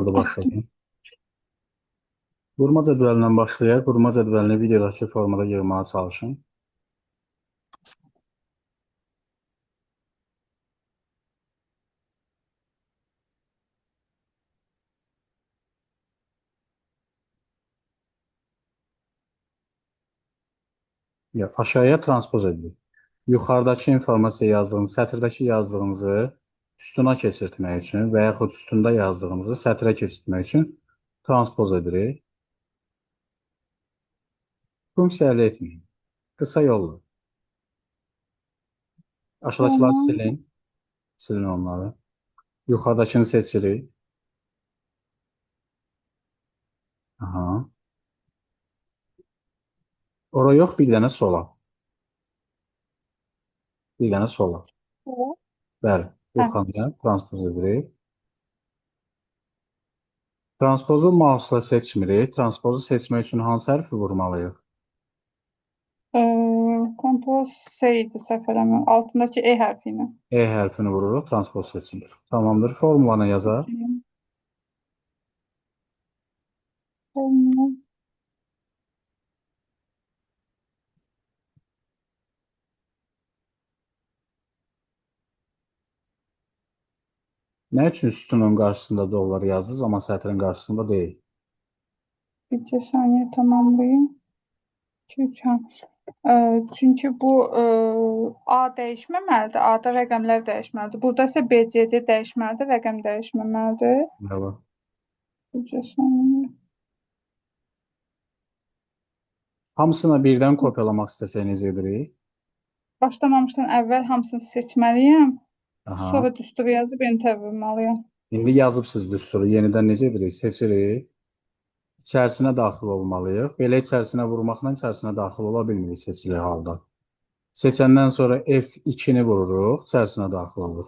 Burada başladım. Vurma cədvəlindən başlayaq. Vurma cədvəlini videodakı formada yığmağa çalışın. Aşağıya transpoz edilir. Yuxarıdakı informasiya yazdığınız, sətirdəki yazdığınızı sütuna keçirtmək üçün və yaxud sütunda yazdığınızı sətrə keçirtmək üçün transpoz edirik. Funksiya əldə etməyin. Qısa yolla. Aşağıdakıları Tamam. silin. Silin onları. Yuxarıdakını seçirik. Aha. Ora yox, bir dənə sola. Bir dənə sola. Evet. Bəli, Hə. yuxarıya transpoz edirik. Transpozu mouse'la seçmirik. Transpozu seçmək üçün hansı hərfi vurmalıyıq? Kontrol S idi səhv eləmirəm. Altındakı E hərfi ilə. E hərfini vururuq, transpoz seçilir. Tamamdır. Formulanı yazaq. Tamam. Nə üçün sütunun qarşısında dollar yazdınız, amma sətrin qarşısında deyil? Bir saniye tamamlayayım. Çünki bu A dəyişməməlidir. A-da rəqəmlər dəyişməlidir. Burada isə BCD dəyişməlidir, rəqəm dəyişməməlidir. Bravo. Bir saniye. Hamısını birdən kopyalamaq istəsək necə edirik? Başlamamışdan əvvəl hamısını seçməliyəm. Aha. Sonra düsturu yazıb enter vurmalıyam. İndi yazıbsınız düsturu. Yenidən necə edirik? Seçirik. İçərisinə daxil olmalıyıq. Belə içərisinə vurmaqla içərisinə daxil ola bilmirik seçili halda. Seçəndən sonra F2-ni vururuq, içərisinə daxil olur.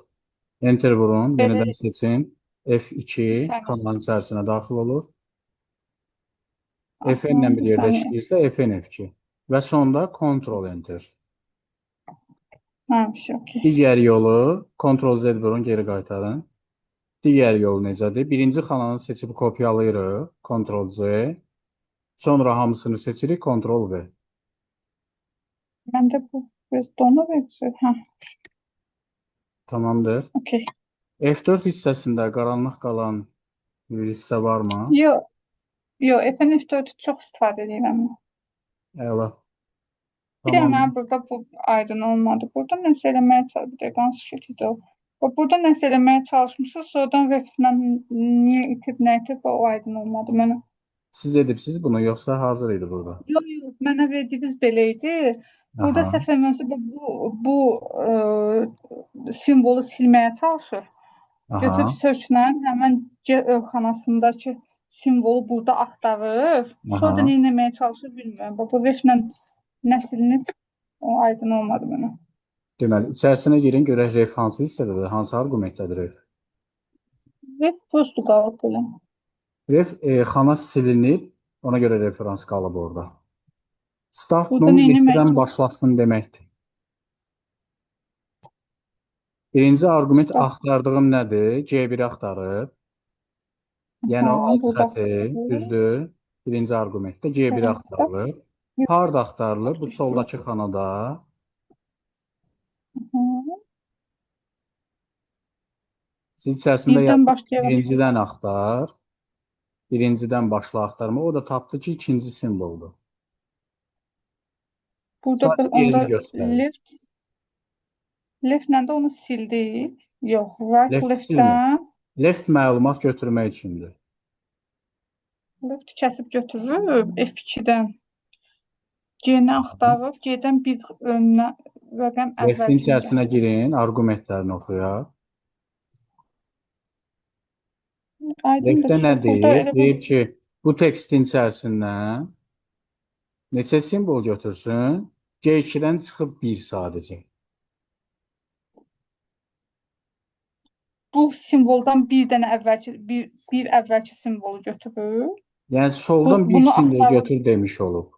Enter vurun, Belə yenidən seçin. F2 bir saniyə. kanalın içərisinə daxil olur. Aha, FN ilə bir bir yerdə saniyə. işləyirsə FN F2. Və sonda Ctrl Enter. Həmiş, okey. Digər yolu Ctrl Z vurun, geri qaytarın. Digər yol necədir? Birinci xananı seçib kopyalayırıq, Ctrl Z. Sonra hamısını seçirik, Ctrl V. Məndə bu biraz donur verir. Hə, Tamamdır. okey. F4 hissəsində qaranlıq qalan bir hissə varmı? Yo, FNF4 çox istifadə edirəm. Əla. Bir də Tamam. mənə burada bu aydın olmadı. Burada nəsə eləməyə çalışdım. Hansı şəkildə o? Burada nəsə eləməyə çalışmışıq. Sonradan reflə niyə itib, nə itib o aydın olmadı mənə. Siz edibsiz bunu, yoxsa hazır idi burada? Yox, mənə verdiyiniz belə idi. Burada Aha. səhv eləmirəmsə bu simvolu silməyə çalışır. Götürüb Aha. search-lə həmən C xanasındakı simvolu burada axtarır. Sonra Aha. da nə etməyə çalışır bilmirəm. Bu reflə nə silinib o aydın olmadı mənə. Deməli, içərisinə girin, görək ref hansı hissədədir, hansı arqumentdədir ref. Ref postu qalıb belə. Ref xana silinib, ona görə referans qalıb orada. Start Burada num nə etməyə yetkidən çalışır? başlasın deməkdir. Birinci arqument axtardığım nədir? C1-i axtarır. Yəni o alt Burada xətti, düzdür? Birinci arqumentdə C1-i axtarılır. Harda axtarılır? Bu soldakı xanada. Siz içərisində birdən yazın, başlayalım. birincidən axtar. Birincidən başla axtarma. O da tapdı ki, ikinci simvoldur. Burada Sadəcə onda yerini göstərir. leftlə də onu sildik. Yox, right Left silmir. leftdən Left məlumat götürmək üçündür. left kəsib götürüb F2-dən. C-ni axtarıb, C-dən bir önünə rəqəm Leftin əvvəlkini içərisinə gətirir. girin, arqumentlərini oxuyaq. Aydındır Leftdə nə ki, burada deyir? elə bir Deyir ki, bu tekstin içərisindən neçə simvol götürsün? C2-dən çıxıb 1 sadəcə. bu simvoldan bir dənə əvvəlki bir əvvəlki simvolu götürür. Yəni soldan bir Bunu simvol axtarır. götür demiş olub.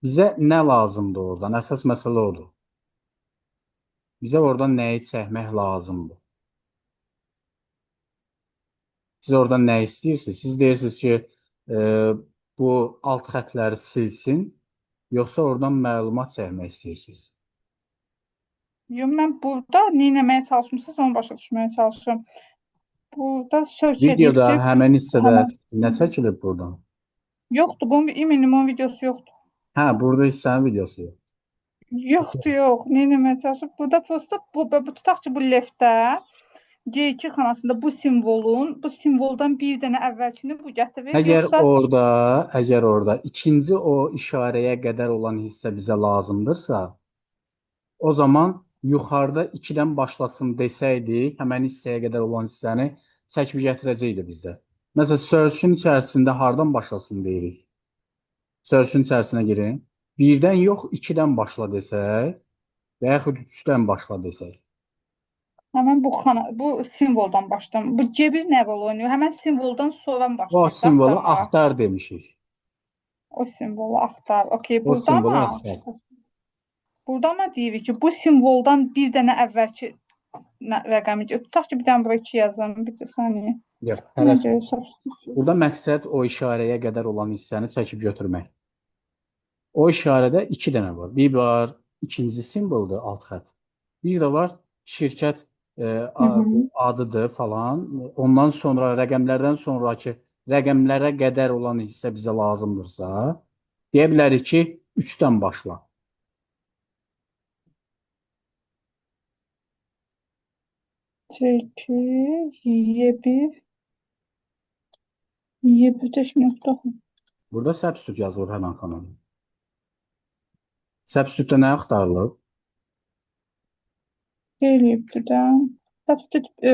Bizə nə lazımdır oradan? Əsas məsələ odur. Bizə oradan nəyi çəkmək lazımdır? Siz oradan nə istəyirsiniz? Siz deyirsiniz ki, e, bu alt xətləri silsin, yoxsa oradan məlumat çəkmək istəyirsiniz? Yox, mən burada nə etməyə çalışmısınız, onu başa düşməyə çalışıram. Burada search Videoda edibdir. həmin hissədə Həmin nə çəkilib buradan? yoxdur, bunun minimum videosu yoxdur. Hə, burada hissənin videosu yox. Yoxdur, yox. Nə etməyə çalışıb? Burada prosta bu tutaq ki, bu leftdə C2 xanasında bu simvoldan bir dənə əvvəlkini bu gətirir, yoxsa Əgər orada ikinci o işarəyə qədər olan hissə bizə lazımdırsa, o zaman yuxarıda 2-dən başlasın desəydik, həmin hissəyə qədər olan hissəni çəkib gətirəcəkdi bizdə. Məsələn, search-ün içərisində hardan başlasın deyirik. Search-ün içərisinə girin. 1-dən yox, 2-dən başla desək və yaxud 3-dən başla desək. həmin bu simvoldan başlayım. Bu C1 nə rol oynayır? Həmin simvoldan sonra mı O başlayıb da simvolu axtarmağa? axtar demişik. O simvolu axtar. Okey, O burada simvolu mı? axtar. Burada mı deyirik ki, bu simvoldan bir dənə əvvəlki rəqəmi tutaq ki, bir dənə bura 2 yazım, bir saniyə. Yox, Nə tələsmə. deyir substitute? Burada məqsəd o işarəyə qədər olan hissəni çəkib götürmək. O işarədə 2 dənə var. Bir var, ikinci simvoldur, alt xətt. Bir də var, şirkət Hı -hı. adıdır falan. Ondan sonra rəqəmlərdən sonraki rəqəmlərə qədər olan hissə bizə lazımdırsa, deyə bilərik ki, 3-dən başla. C2, Y1, Y1 nöqtə. Burada substitute yazılıb həmin xanada. Substitute-də nə axtarılıb? Eləyibdir də. Substitute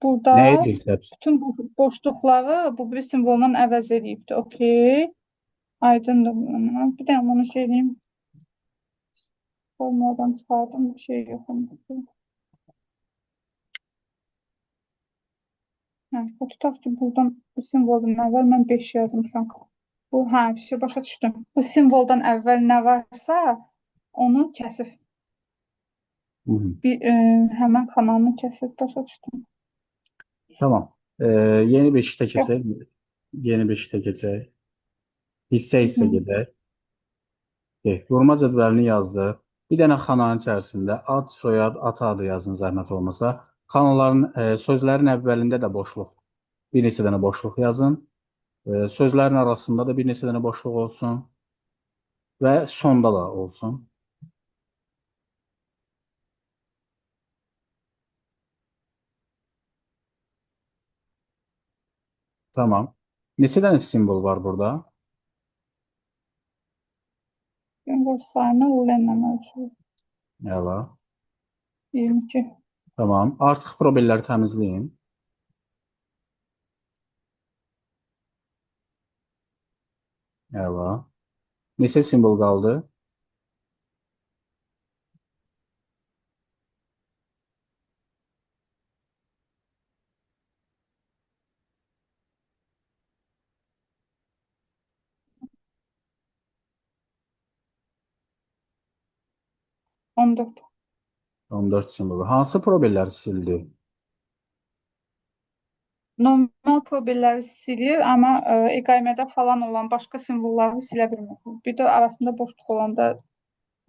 burada Nə edir substitute? bütün bu boşluqları bu bir simvoldan əvəz edibdir. Okey. Aydındır buna. Bir də bunu şey edeyim. Formadan çıxardım. Bir şey yox. Hə, tutaq ki, buradan bu simvoldan əvvəl mən 5 yazmışam. Bu, hə, şey başa düşdüm. Bu simvoldan əvvəl nə varsa, onu kəsir. Hı -hı. Həmən xananı kəsir, başa düşdüm. Tamam. Yeni bir işitə Yox. keçək. Yeni bir işitə keçək. Hissə Hı. gedək. Vurma cədvəlini yazdıq. Bir dənə xananın içərisində ad, soyad, ata adı yazın zəhmət olmasa. Xanaların, sözlərin əvvəlində də boşluq, bir neçə dənə boşluq yazın. Sözlərin arasında da bir neçə dənə boşluq olsun və sonda da olsun. Tamam. Neçə dənə simvol var burada? Simvol sayını ulenlə ölçülür. Əla. 22. Tamam. Artıq probelləri təmizləyin. Əla. Neçə simvol qaldı? On 14. 14 simvol. Hansı probelləri sildi? Normal probelləri silir, amma EQM-də falan olan başqa simvolları silə bilmir. Bir də arasında boşluq olanda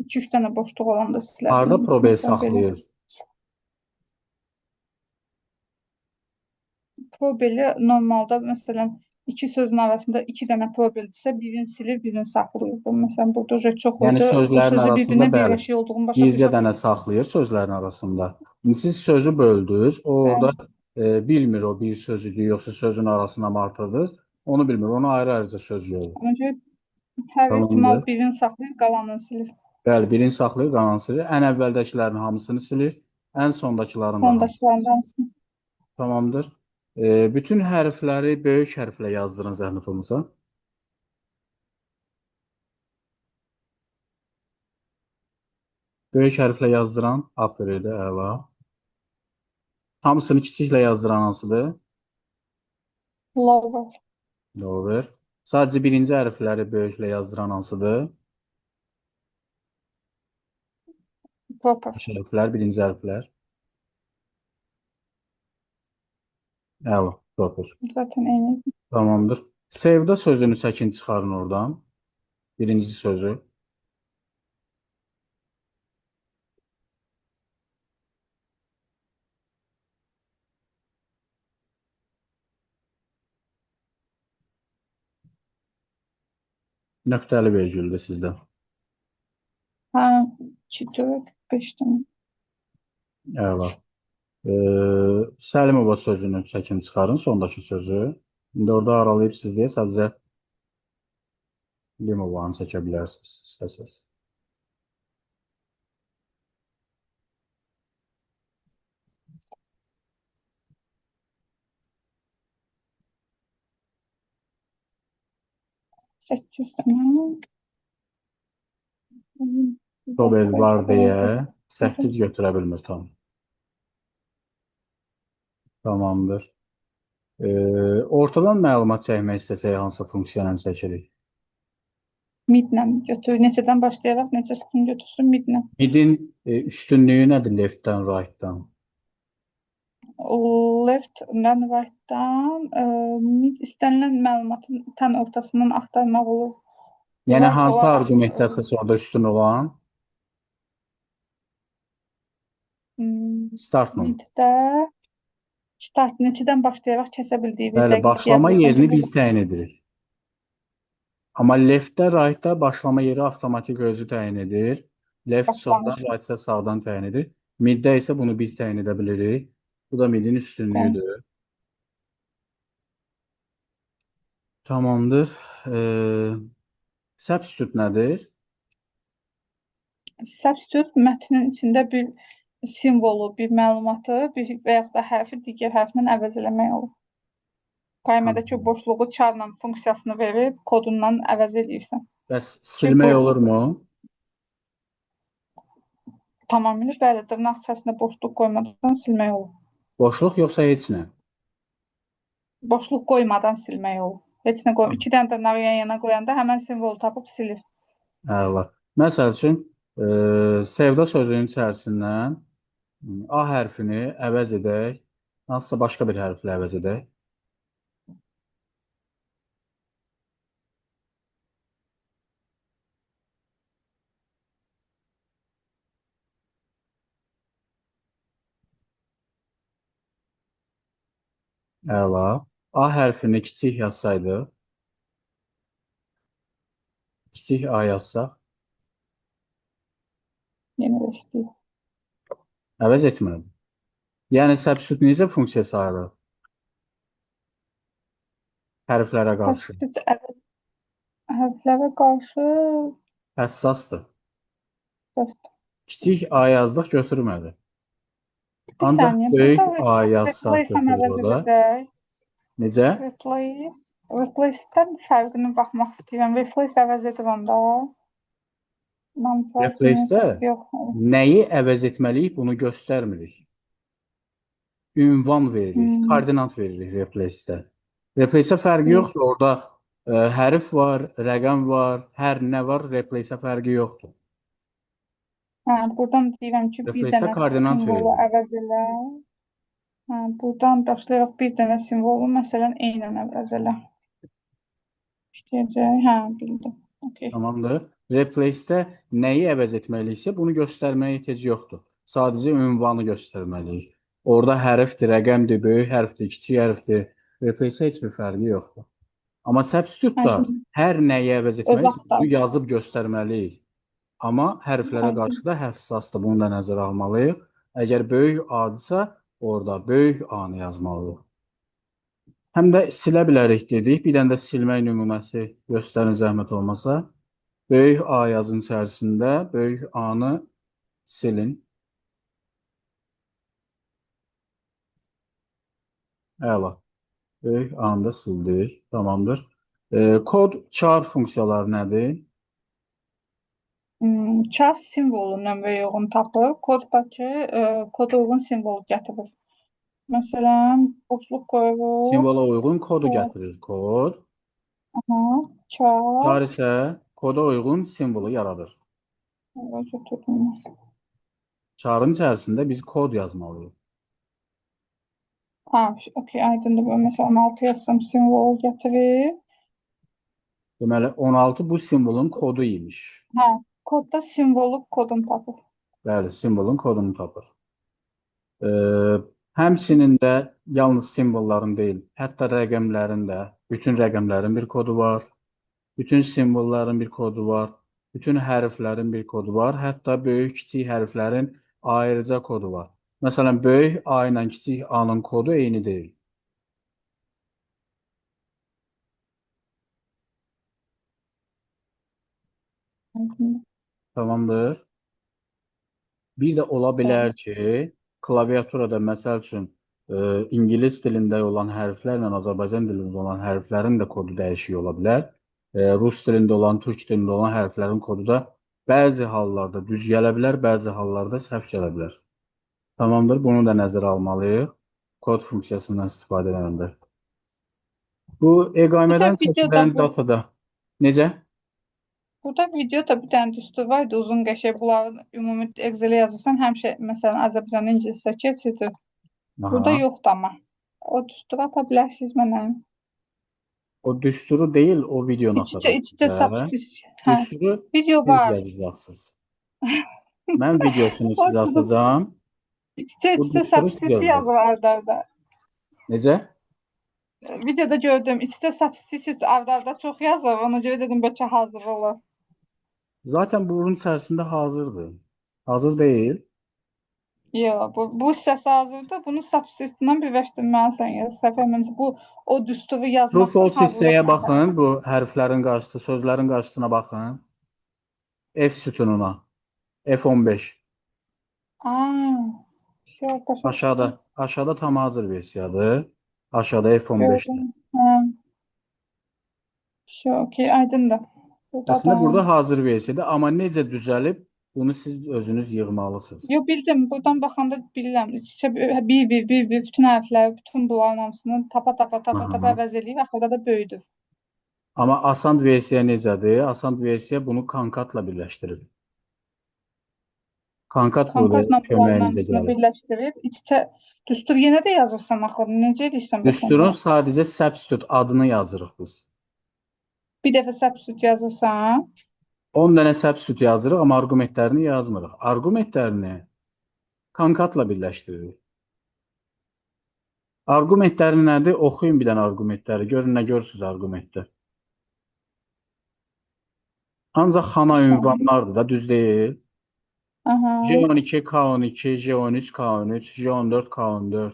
2-3 dənə boşluq olanda silə Harda bilmir. probel Məsələn, belə. saxlayır? Probeli normalda məsələn iki sözün arasında 2 dənə probeldirsə, birini silir, birini saxlayır. Bu məsələn burada çox Yəni idi. Bu sözlərin sözü arasında bir-birinə bəli, birləşik olduğunu başa bircə düşürəm. dənə saxlayır sözlərin arasında. İndi siz sözü böldünüz, o orada Bəli. bilmir o bir sözüdür, yoxsa sözün arasına mı artırdınız, onu bilmir. Onu ayrı-ayrıca söz görür. Ona görə hər ehtimal Tamamdır. birini saxlayır, qalanını silir. Bəli, birini saxlayır, qalanını silir. Ən əvvəldəkilərin hamısını silir, ən sondakıların da hamısını silir. Sondakılarından Tamamdır. Bütün hərfləri böyük hərflə yazdırın zəhmət olmasa. Böyük hərflə yazdıran A-dir, əla. Hamısını kiçiklə yazdıran hansıdır? lower, Doğru. Sadəcə birinci hərfləri böyüklə yazdıran hansıdır? proper, Hərflər, birinci hərflər. Əla. Propus. Zaten eyni. Tamamdır. Sevda sözünü çəkin çıxarın oradan. Birinci sözü. Nöqtəli vergüldür sizdə. Ha, 2, 4, 5 tane. Əla. Səlimova sözünü çəkin çıxarın, sondakı sözü. İndi orada aralayıb siz deyə sadəcə Limovanı çəkə bilərsiniz, istəsəz. Sekiz tane. Probel var deyə Dokuz, 8 götürə bilmir tam. Tamamdır. Ortadan məlumat çəkmək istəsək hansı funksiyanı çəkirik? midlə götür. Neçədən başlayaraq neçə sütun götürsün midlə. Midin üstünlüyü nədir leftdən, rightdan? Left-dən, right-dan mid istənilən məlumatın tən ortasından axtarmaq olur. Yəni Right hansı olaraq arqumentasiyası orada üstün olan? Startla. middə start neçədən başlayaraq kəsə bildiyimiz Bəli, dəqiq deyə başlama bilirsən yerini ki, biz təyin edirik. Amma leftdə, rightda başlama yeri avtomatik özü təyin edir. Left soldan, başlanır. right isə sağdan təyin edir. Middə isə bunu biz təyin edə bilirik. Bu da midin üstünlüyüdür. Tamamdır. Substitute nədir? Substitute mətnin içində bir simvolu, bir məlumatı, bir və yaxud da hərfi digər hərflə əvəz eləmək olur. Qaymədəki boşluğu çarla funksiyasını verib kodundan əvəz edirsən. Bəs silmək olurmu? Tamamilə bəli, dırnaq içərisində boşluq qoymadan silmək olur. Boşluq yoxsa heç nə? Boşluq qoymadan silmək olur. Heç nə qoy. 2 dənə dırnağı yan-yana qoyanda həmən simvolu tapıb silir. Əla. Məsəl üçün, sevda sözünün içərisindən A hərfini əvəz edək, hansısa başqa bir hərflə əvəz edək. Əla. A hərfini kiçik yazsaydı, kiçik A yazsaq, Yenə də işləyir. əvəz etmədi. Yəni, substitute necə funksiya sayılır? Hərflərə qarşı. Substitute hərflərə qarşı Həssasdır. Kiçik A yazdıq, götürmədi. bir Ancaq saniyə. böyük Burada A yazsaq replace-dən götürür əvəz orada. edəcək. Necə? Replace-dən fərqini baxmaq istəyirəm. Replace əvəz edir onda. Replace-də Yox. nəyi əvəz etməliyik, bunu göstərmirik. Ünvan veririk, koordinat veririk replace-də. Replace-ə fərqi yoxdur, orada hərf var, rəqəm var, hər nə var, replace-ə fərqi yoxdur. Hə, buradan deyirəm ki, bir Replace-ə dənə koordinat simvolu veririk. əvəz elə. Hə, buradan başlayaraq bir dənə simvolu, məsələn, eynən əvəz elə. İşləyəcək. Hə, bildim. Okay. Tamamdır. Replace-də nəyi əvəz etməliyiksə, bunu göstərməyə ehtiyac yoxdur. Sadəcə ünvanı göstərməliyik. Orada hərfdir, rəqəmdir, böyük hərfdir, kiçik hərfdir. Replace-ə heç bir fərqi yoxdur. Amma substitute-da hər nəyi əvəz etməliyik, bunu yazıb göstərməliyik. Amma hərflərə qarşı da həssasdır. Bunu da nəzərə almalıyıq. Əgər böyük A-dırsa, orada böyük A-nı yazmalıyıq. Həm də silə bilərik dedik. Bir dənə də silmək nümunəsi göstərin zəhmət olmasa. Böyük A yazın içərisində böyük A-nı silin. Əla. Böyük A-nı da sildik. Tamamdır. Kod char funksiyaları nədir? Char simvolu nömrə uyğun tapır. Koddakı koda uyğun simvolu gətirir. Məsələn, boşluq qoyuruq. Simvola uyğun kodu gətirir. Kod. Char. Char isə koda uyğun simvolu yaradır. Götürdüm. Charın içərisində biz kod yazmalıyıq. Ha, okey, aydındır. Bu mesela 16 yazsam simvol gətirir. Deməli 16 bu simvolun kodu imiş. Ha, kodda simvolu kodunu tapır. Bəli, simvolun kodunu tapır. Həmçinin də yalnız simvolların deyil, hətta rəqəmlərin də, bütün rəqəmlərin bir kodu var, bütün simvolların bir kodu var, bütün hərflərin bir kodu var, hətta böyük, kiçik hərflərin ayrıca kodu var. Məsələn, böyük A ilə kiçik A-nın kodu eyni deyil. Aydındır. Tamamdır. Bir də ola Bəli. bilər ki, klaviaturada məsəl üçün ingilis dilində olan hərflərlə Azərbaycan dilində olan hərflərin də kodu dəyişik ola bilər. Rus dilində olan, türk dilində olan hərflərin kodu da bəzi hallarda düz gələ bilər, bəzi hallarda səhv gələ bilər. Tamamdır. Bunu da nəzərə almalıyıq. Kod funksiyasından istifadə edəndə. Bu Bir də eqamədən videoda çəkilən datada necə? burada videoda bir dənə düstur var idi, uzun qəşəng. Bunları ümumi Excel-ə yazırsan, həmişə məsələn Azərbaycan ingiliscə keçidir. Burada Aha. yoxdur amma. O düsturu ata bilərsiniz mənə. O düsturu deyil, o videonu atacaq İç-içə sizə. substitute. Hə. Düsturu Video siz var. yazacaqsınız. Mən videosunu O sizə sizin atacağım. Bu İç-içə düsturu siz substitute yazır yazacaqsınız. arda-arda. Necə? Videoda gördüm. İç-içə substitute arda-arda çox yazır. Ona görə dedim bəlkə hazır olur. Zaten bunun içərisində hazırdır. Hazır deyil. Yox, bu hissəsi hazırdır. Bunu substitute-la birləşdirməlisən ya. Səhv eləmirəmsə, bu o düsturu True yazmaq üçün false hissəyə hazırlıq məqamı. baxın. Bu hərflərin qarşısı, sözlərin qarşısına baxın. F sütununa. F15. Aa, şey başa düşdüm. Aşağıda tam hazır versiyadır. Aşağıda F15'də. Gördüm. Hə, şey okey, aydındır. Burada Əslində da. burada hazır versiyadır, amma necə düzəlib bunu siz özünüz yığmalısınız. Yo, bildim. Buradan baxanda bilirəm. İç-içə bir bütün hərfləri, bütün bunların hamısını tapa Aha. əvəz eləyib, axırda da böyüdür. Amma asan versiya necədir? Asan versiya bunu konkatla birləşdirir. Konkat burada Konkatla bunların köməyimizə hamısını gəlir. birləşdirib, iç-içə düstur yenə də yazırsan axırı. Necə edirsən bəs Düsturun onda? sadəcə substitute adını yazırıq biz. Bir dəfə substitute yazırsan, 10 dənə substitute yazırıq, amma arqumentlərini yazmırıq. Arqumentlərini konkatla birləşdiririk. Arqumentləri nədir? Oxuyun bir dənə arqumentləri. Görün nə görürsünüz arqumentdə. Ancaq xana ünvanlardır da, düz deyil. aha, J12, K12, J13, K13, J14, K14.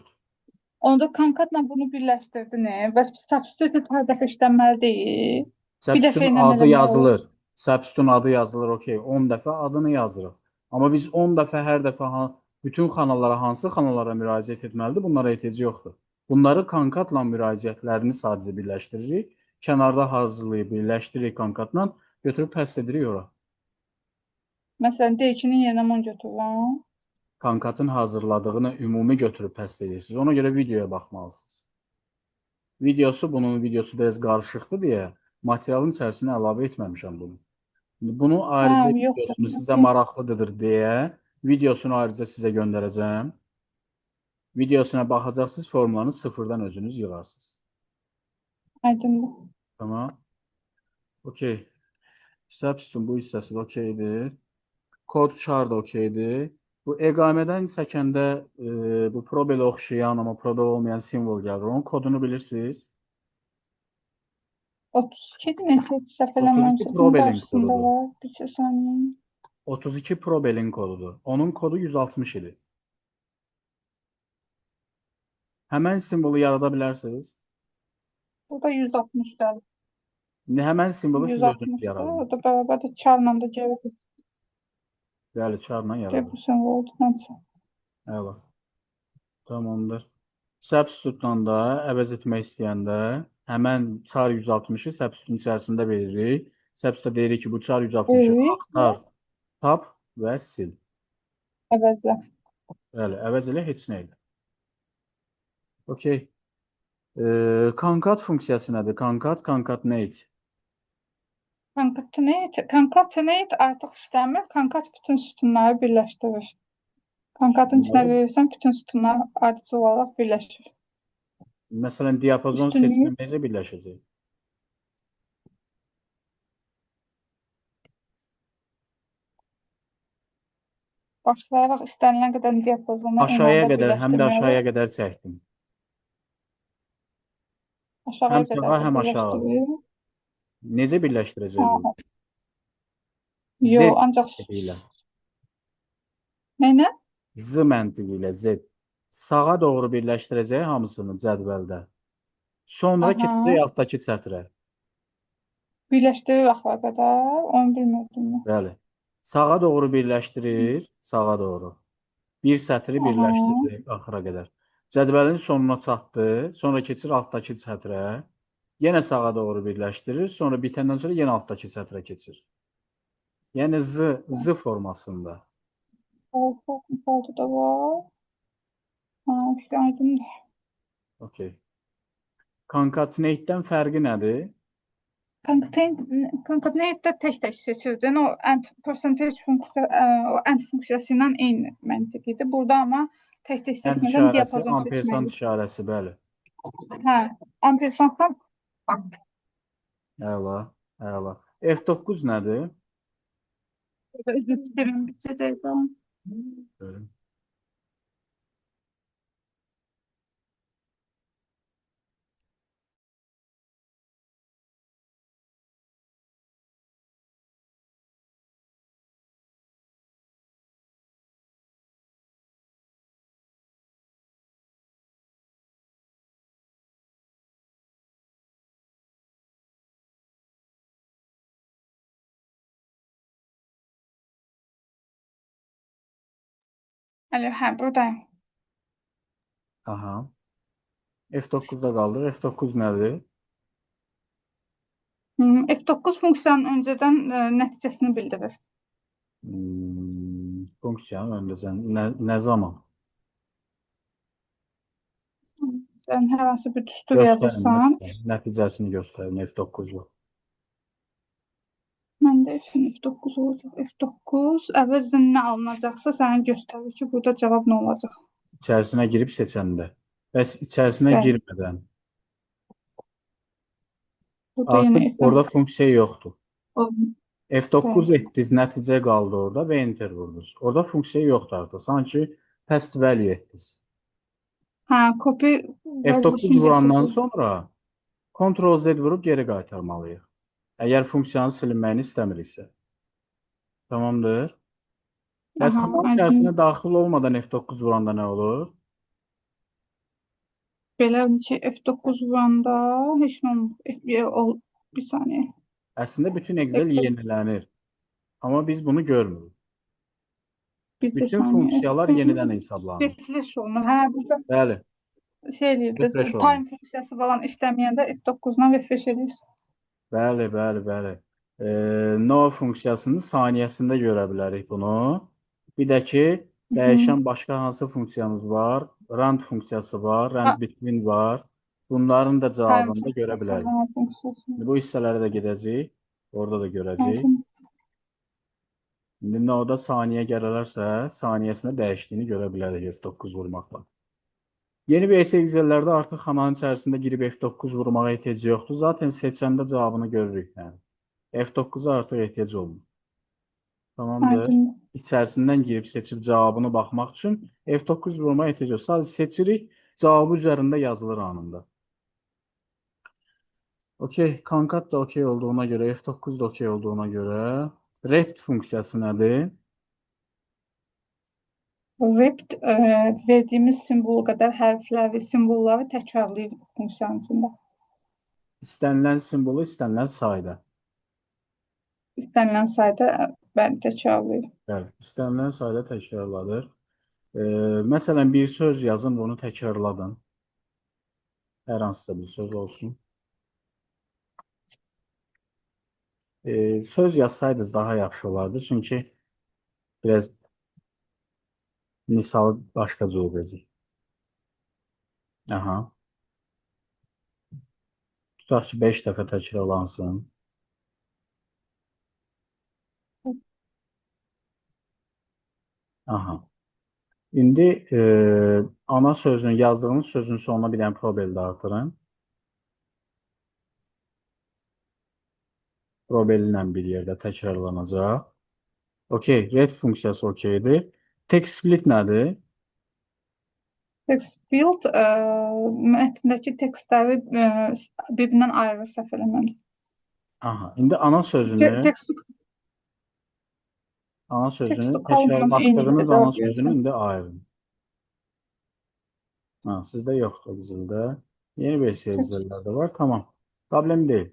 onda konkatla bunu birləşdirdin. Bəs substitute hər dəfə işlənməli deyil. Bir dəfə Substitute'un ilə adı eləmək olur. yazılır. Substitute'un adı yazılır, okey. 10 dəfə adını yazırıq. Amma biz 10 dəfə hər dəfə bütün xanalara, hansı xanalara müraciət etməlidir? Bunlara ehtiyac yoxdur. Bunları konkatla müraciətlərini sadəcə birləşdiririk. Kənarda hazırlayıb birləşdiririk konkatla, götürüb paste edirik ora. Məsələn, D2-nin yerinə 10 götürürəm. Konkatın hazırladığını ümumi götürüb paste edirsiniz. Ona görə videoya baxmalısınız. Bunun videosu biraz qarışıqdır deyə materialın içərisinə əlavə etməmişəm bunu. Bunu Hə, ayrıca yoxdur. videosunu sizə Okey, maraqlıdır deyə videosunu ayrıca sizə göndərəcəm. Videosuna baxacaqsınız, formulanı sıfırdan özünüz yığarsınız. aydındır. Tamam. Okey. Substitute bu hissəsi də okeydir. Kod char da okeydir. Bu eqamədən çəkəndə bu probelə oxşayan, amma probel olmayan simvol gəlir. Onun kodunu bilirsiniz. 32 neçə səhv 32 eləmirəmsə, bunun probelin qarşısında kodudur. var. Bir saniyə. 32 probelin kodudur. Onun kodu 160 idi. Həmən simvolu yarada bilərsiniz. Burada 160 gəlir. Həmən simvolu siz özünüz 160-da, yaradın. o da bərabər də çarla da gəlir. Bəli, çarla yaradın. Bu simvoldur, nəsə. Əla. Tamamdır. Substitute-dan da əvəz etmək istəyəndə həmən çar 160-ı substitute-un içərisində veririk. Substitute deyirik ki, bu çar 160-ı Böyük və axtar, tap və sil. əvəzlə. Bəli, əvəz elə heç nə elə. Okey. Concat funksiyası nədir? Concatenate. Concatenate artıq işləmir. Concat bütün sütunları birləşdirir. Concatın içinə verirsən, bütün sütunlar adici olaraq birləşir. Məsələn, diapazon Üstünlüyü seçsəm necə birləşəcək? başlayaraq istənilən qədər diapazona eyni Aşağıya anda qədər, həm də birləşdirmək aşağıya olar. qədər çəkdim. Həm Aşağıya qədər sağa, də həm aşağı. birləşdirir. Necə birləşdirəcək bu? Ha, Z yox, ancaq məntiqi ilə. nəylə? Z məntiqi ilə Z. Sağa doğru birləşdirəcək hamısını cədvəldə. Sonra Aha, keçəcək altdakı sətrə. birləşdirir axıra qədər. Onu bilmirdim mən. Bəli. Sağa doğru birləşdirir, sağa doğru. Bir sətri Aha, birləşdirir axıra qədər. Cədvəlin sonuna çatdı, sonra keçir altdakı sətrə. Yenə sağa doğru birləşdirir, sonra bitəndən sonra yenə altdakı sətrə keçir. Yəni Z formasında. altı da var. Ha, işte aydındır. Okay. Concatenate-dən fərqi nədir? Concatenate'də tək-tək seçirdin. O percentage funksiya, o and funksiyası ilə eyni məntiq idi. Burada amma tək-tək Ənd seçmədən işarəsi, diapazon ampersand seçməliyik. işarəsi, bəli. Hə, ampersanddan Əla, əla. F9 nədir? özür dilərim, bizə də Görüm. Əli, hə, buradayım. Aha. F9-da qaldıq. F9 nədir? F9 funksiyanın öncədən nəticəsini bildirir. Funksiyanın öndəcən nə zaman? Sən hər hansı bir düstur Göstərin, yazırsan, göstərin. Nəticəsini göstərin F9-la. məndə F9 olacaq. F9 əvəzdən nə alınacaqsa sənə göstərir ki, burada cavab nə olacaq. İçərisinə girib seçəndə. Bəs içərisinə Bəli, girmədən burada yenə artıq orada funksiya yoxdur. olmuyor. F9 Bəli. etdiniz, nəticə qaldı orada və enter vurdunuz. Orada funksiya yoxdur artıq. Sanki past value etdiniz. Hə, copy F9 valuesunu vurandan gətirdim. sonra Ctrl Z vurub geri qaytarmalıyıq. Əgər funksiyanın silinməyini istəmiriksə. Tamamdır. Bəs Aha, xananın içərisinə aydın. daxil olmadan F9 vuranda nə olur? Belə ki, F9 vuranda heç nə olmur. Bir saniyə. Əslində bütün Excel F9, yenilənir. Amma biz bunu görmürük. bir Bütün saniyə. funksiyalar yenidən hesablanır. Refresh olunur. Hə, burada Bəli, şey eləyir, refresh olunur. time funksiyası falan işləməyəndə F9-dan refresh edirsən. Bəli, bəli, bəli. No funksiyasının saniyəsində görə bilərik bunu. Bir də ki, dəyişən başqa hansı funksiyamız var? Rand funksiyası var, rand between var. Bunların da Time cavabını da görə funksiyası, bilərik. hə, funksiyası. Bu hissələrə də gedəcəyik. Orada da görəcəyik. Aydın. İndi no-da saniyə gələrsə, saniyəsinə dəyişdiyini görə bilərik F9 vurmaqla. Yeni bir Excel-lərdə artıq xananın içərisində girib F9 vurmağa ehtiyac yoxdur. Zaten seçəndə cavabını görürük. Yəni. F9-a artıq ehtiyac olmur. Tamamdır. Aydın. İçərisindən girib seçib cavabını baxmaq üçün F9 vurmağa ehtiyac yoxdur. Sadəcə seçirik, cavabı üzərində yazılır anında. Okey, concat da okey olduğuna görə, F9 da okey olduğuna görə rept funksiyası nədir? Ripped verdiyimiz simvol qədər hərfləri, simvolları təkrarlayır funksiyanın içində. İstənilən simvolu istənilən sayda. İstənilən sayda bəli təkrarlayır. Bəli, istənilən sayda təkrarladır. Məsələn, bir söz yazın, bunu təkrarladın. Hər hansısa bir söz olsun. Söz yazsaydınız daha yaxşı olardı. Çünki biraz misal başqa cür olacaq. Aha. Tutaq ki, 5 dəfə təkrarlansın. Aha. İndi ana sözün, yazdığınız sözün sonuna bir dənə probel də artırın. Probel ilə bir yerdə təkrarlanacaq. Okey, ret funksiyası okeydir. Text split nədir? Text build mətndəki tekstləri bir-birindən ayırır səhv eləmirəmsə. Aha, indi ana sözünü, Text ana text sözünü, kolumnun eyni idi təkrarlatdığınız ana sözünü 400. indi ayırın. Ha, sizdə yoxdur Excel-də. Yeni versiya Text Excel-lərdə var. Tamam. Problem deyil.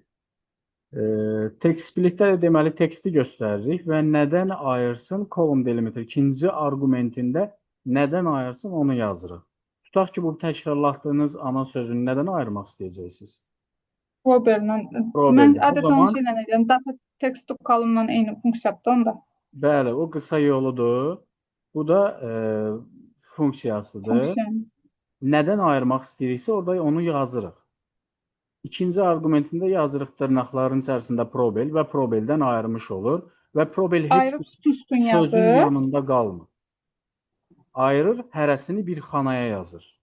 Text splitdə də deməli teksti göstəririk və nədən ayırsın column delimiter ikinci arqumentində nədən ayırsın onu yazırıq. Tutaq ki, bu təkrarlatdığınız ana sözünü nədən ayırmaq istəyəcəksiniz? probellə. Mən Probeldən. O adətən o zaman şeylə edirəm. Data text kolumla eyni funksiyadır onda. bəli, o qısa yoludur. Bu da funksiyasıdır. Funksiya. Nədən ayırmaq istəyiriksə orada onu yazırıq. İkinci arqumentində yazırıq dırnaqların içərisində probel və probeldən ayırmış olur və probel heç Ayırıb bir sütun sözün yazır. yanında qalmır. Ayırır, hərəsini bir xanaya yazır.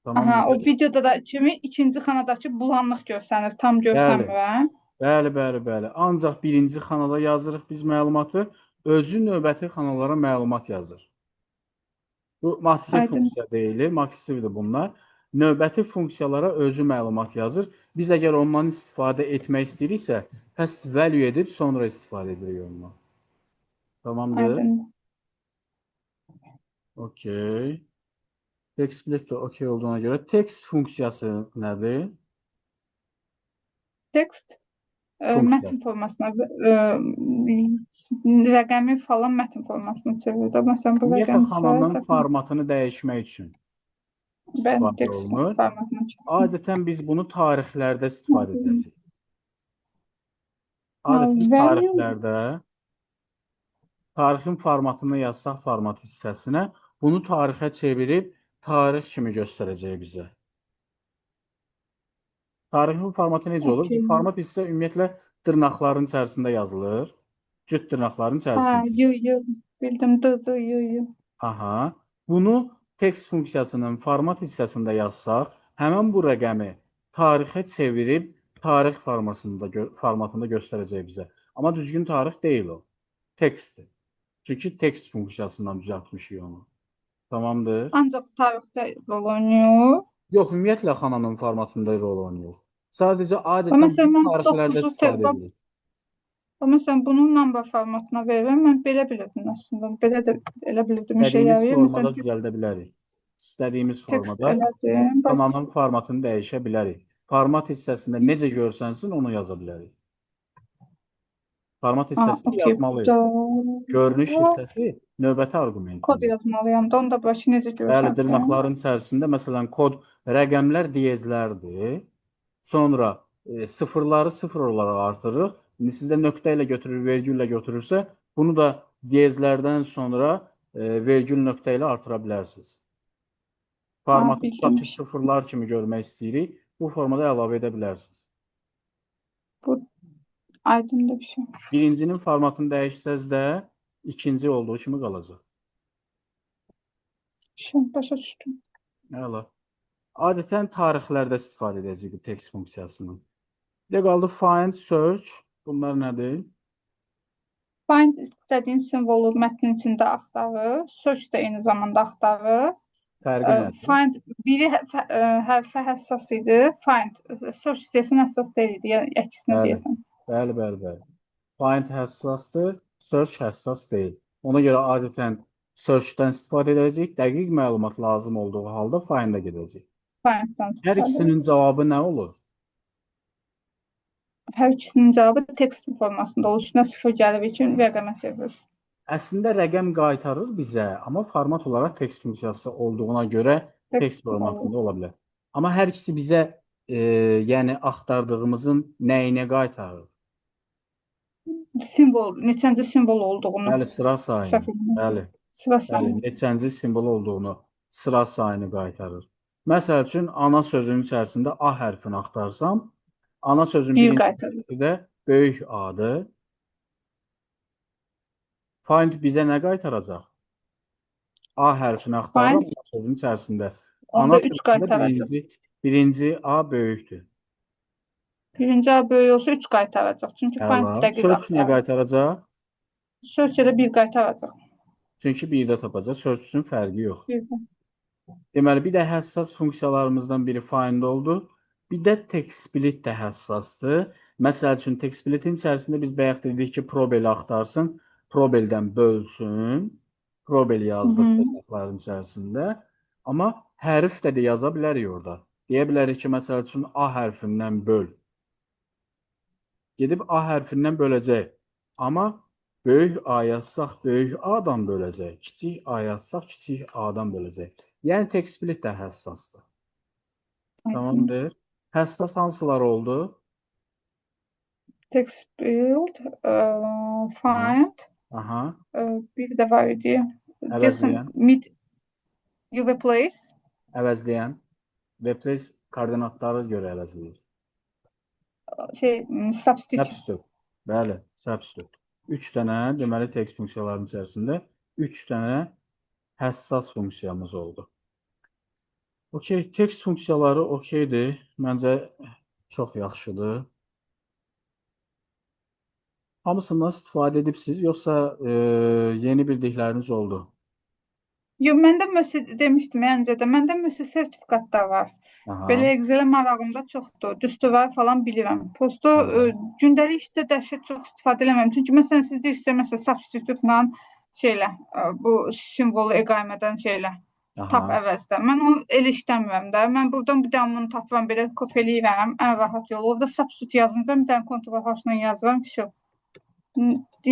Aha, o Tamamdır. videoda da kimi ikinci xanadakı bulanlıq görsənir, tam Bəli, görsənmir. bəli. Ancaq birinci xanada yazırıq biz məlumatı, özü növbəti xanalara məlumat yazır. Bu massiv Aydın. funksiya deyilir, massivdir bunlar. Növbəti funksiyalara özü məlumat yazır. Biz əgər ondan istifadə etmək istəyiriksə, test value edib sonra istifadə edirik ondan. Tamamdır. Aydın. Okey. Text split də okey olduğuna görə text funksiyası nədir? Text mətn Funksiyası. formasına rəqəmi falan mətn formasına çevirir. Məsələn, bu Ümumiyyətlə, rəqəm isə xananın səhv formatını dəyişmək üçün ben istifadə text olunur. formatına çıxdım. Adətən biz bunu tarixlərdə istifadə edəcəyik. Ha, Adətən value tarixlərdə tarixin formatını yazsaq format hissəsinə, bunu tarixə çevirib tarix kimi göstərəcək bizə. Tarixin formatı necə olur? Bu okey. format hissə ümumiyyətlə dırnaqların içərisində yazılır. Cüt dırnaqların Ha, içərisində. yo. Bildim, yo. Aha. Bunu text funksiyasının format hissəsində yazsaq, həmin bu rəqəmi tarixə çevirib tarix formatında göstərəcək bizə. Amma düzgün tarix deyil o. Textdir. Çünki text funksiyasından düzəltmişik onu. Tamamdır. Ancaq tarixdə rol oynayır. Yox, ümumiyyətlə xananın formatında rol oynayır. Sadəcə Və adətən məsələn, bunu mən tarixlərdə 9-u istifadə edirik. məsələn, bunu number formatına verirəm. Mən belə bilirdim əslində. Belə də elə bilirdim işə İstədiyimiz yarayır. formada Məsələn, düzəldə bilərik. İstədiyimiz text formada elədim. Bax, xananın formatını dəyişə bilərik. Format hissəsində necə görsənsin, onu yaza bilərik. Format ha, hissəsini okey. yazmalıyıq. Görünüş Burada hissəsi növbəti kod arqumentində. yazmalıyam da onda başı necə Bəli, görsənsin. dırnaqların içərisində məsələn kod rəqəmlər diyezlərdir. Sonra sıfırları sıfır olaraq artırırıq. İndi sizdə nöqtə ilə götürür, vergül ilə götürürsə, bunu da diyezlərdən sonra vergül nöqtə ilə artıra bilərsiniz. Ha, Formatı tutaq bildim ki, işte. sıfırlar kimi görmək istəyirik. Bu formada əlavə edə bilərsiniz. Bu aydındır bir şey. Birincinin formatını dəyişsəz də ikinci olduğu kimi qalacaq. Şimdi başa düşdüm. Əla. Adətən tarixlərdə istifadə edəcəyik bu text funksiyasının. Bir də qaldı find, search. Bunlar nədir? Find istədiyin simvolu mətnin içində axtarır. Search də eyni zamanda axtarır. Fərqi nədir? Find biri hərfə həssas idi. Find search deyəsən həssas deyil idi. Yəni əksinə Bəli. deyəsən. Bəli. Find həssasdır, search həssas deyil. Ona görə adətən search-dən istifadə edəcəyik. Dəqiq məlumat lazım olduğu halda find-ə gedəcəyik. Finddən Hər istifadə. ikisinin cavabı nə olur? Hər ikisinin cavabı text formasında olur. Üstünə 0 gəlir üçün rəqəmə çevirir. Əslində rəqəm qaytarır bizə, amma format olaraq text funksiyası olduğuna görə text Text olur. formatında ola bilər. Amma hər ikisi bizə yəni axtardığımızın nəyinə qaytarır? Simvol, neçənci simvol olduğunu. Bəli, sıra sayını. Səhv etmirəmsə. Bəli, Sıra bəli, sayını. neçənci simvol olduğunu, sıra sayını qaytarır. Məsəl üçün, ana sözün içərisində A hərfini axtarsam, ana sözün 1 birinci qaytarır. hərfi də böyük A-dır. Find bizə nə qaytaracaq? A hərfini axtarıram Find. ana sözün içərisində. Ana Onda 3 sözündə qaytaracaq. birinci A böyükdür. Birinci A böyük olsa 3 qaytaracaq. Çünki Əla. find dəqiq Search niyə axtarır. qaytaracaq? Search-də 1 qaytaracaq. Çünki birdə tapacaq. Search üçün fərqi yox. Birdə. Deməli, bir də həssas funksiyalarımızdan biri find oldu. Bir də text split də həssasdır. Məsəl üçün, text splitin içərisində biz bayaq dedik ki, probeli axtarsın, probeldən bölsün. Probel Hı yazdıq -hı. dırnaqların içərisində. Amma hərf də yaza bilərik orada. Deyə bilərik ki, məsəl üçün, A hərfindən böl. Gedib A hərfindən böləcək. Amma böyük A yazsaq, böyük A-dan böləcək. Kiçik A yazsaq, kiçik A-dan böləcək. Yəni, text split də həssasdır. Tamamdır. Həssas hansılar oldu? Text build, Aha. find, Aha. bir də var idi. Deyəsən Əvəzləyən. mid you replace. Əvəzləyən. Replace koordinatları görə əvəzləyir. Substitute. Substitute. Bəli, substitute. 3 dənə, deməli, text funksiyalarının içərisində 3 dənə həssas funksiyamız oldu. Okey, text funksiyaları okeydir. Məncə çox yaxşıdır. Hamısından istifadə edibsiniz, yoxsa yeni bildikləriniz oldu? Yox, məndə demişdim öncədə, məndə müsü sertifikat da var. Aha. Belə Excel-ə marağım da çoxdur. Düsturları falan bilirəm. Prosto gündəlik işdə dəhşət çox istifadə eləmirəm. Çünki məsələn siz deyirsiniz, məsələn substitute-la şeylə, bu simvolu əqamədən şeylə tap əvəzdə. Mən onu elə işləmirəm də. Mən buradan bir dənə bunu tapıram, belə kopyalıyıram, ən rahat yolu. Orada substitute yazınca bir dənə Ctrl H-la yazıram ki,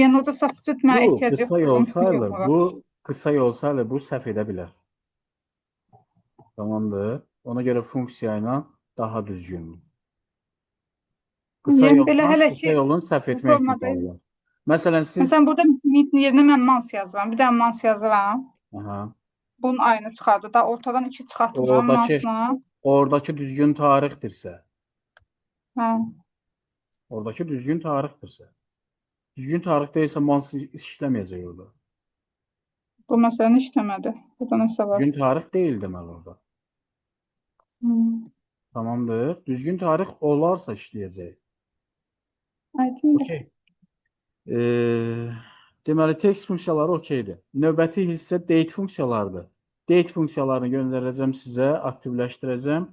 yəni orada substitute mənə ehtiyac qısa yoxdur. yol sayılır. Bu qısa yol sayılır. Bu səhv edə bilər. Tamamdır. Ona görə funksiya ilə daha düzgündür. Qısa yolun səhv etmə ehtimalı var. Məsələn, burada mid yerinə mən mans yazıram. Bir dənə mans yazıram. Aha. Bunun ayını çıxardı da. Ortadan 2 çıxartmıram mansla. Oradakı düzgün tarixdirsə. Hə. Oradakı düzgün tarixdirsə. Düzgün tarix deyilsə, mans işləməyəcək orada. Bu məsələn işləmədi. Burada nəsə var. Düzgün tarix deyil deməli orada. Tamamdır. Düzgün tarix olarsa işləyəcək. Aydındır. Okey. Deməli, text funksiyaları okeydir. Növbəti hissə date funksiyalarıdır. Date funksiyalarını göndərəcəm sizə, aktivləşdirəcəm.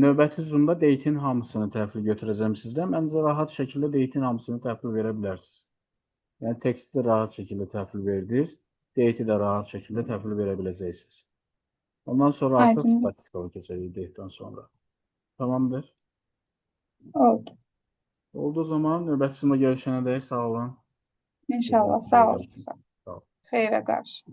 Növbəti zoomda date'in hamısını təhvil götürəcəm sizdən. Məncə, rahat şəkildə date'in hamısını təhvil verə bilərsiniz. Yəni, text'i rahat şəkildə təhvil verdiniz, date'i də rahat şəkildə təhvil verə biləcəksiniz. Ondan sonra artıq statistikalı keçəcək date'dən sonra. Tamamdır. Oldu. Olduğu zaman növbəti zoomda görüşənə dək sağ olun. İnşallah. Sağ olun. Xeyrə qarşı.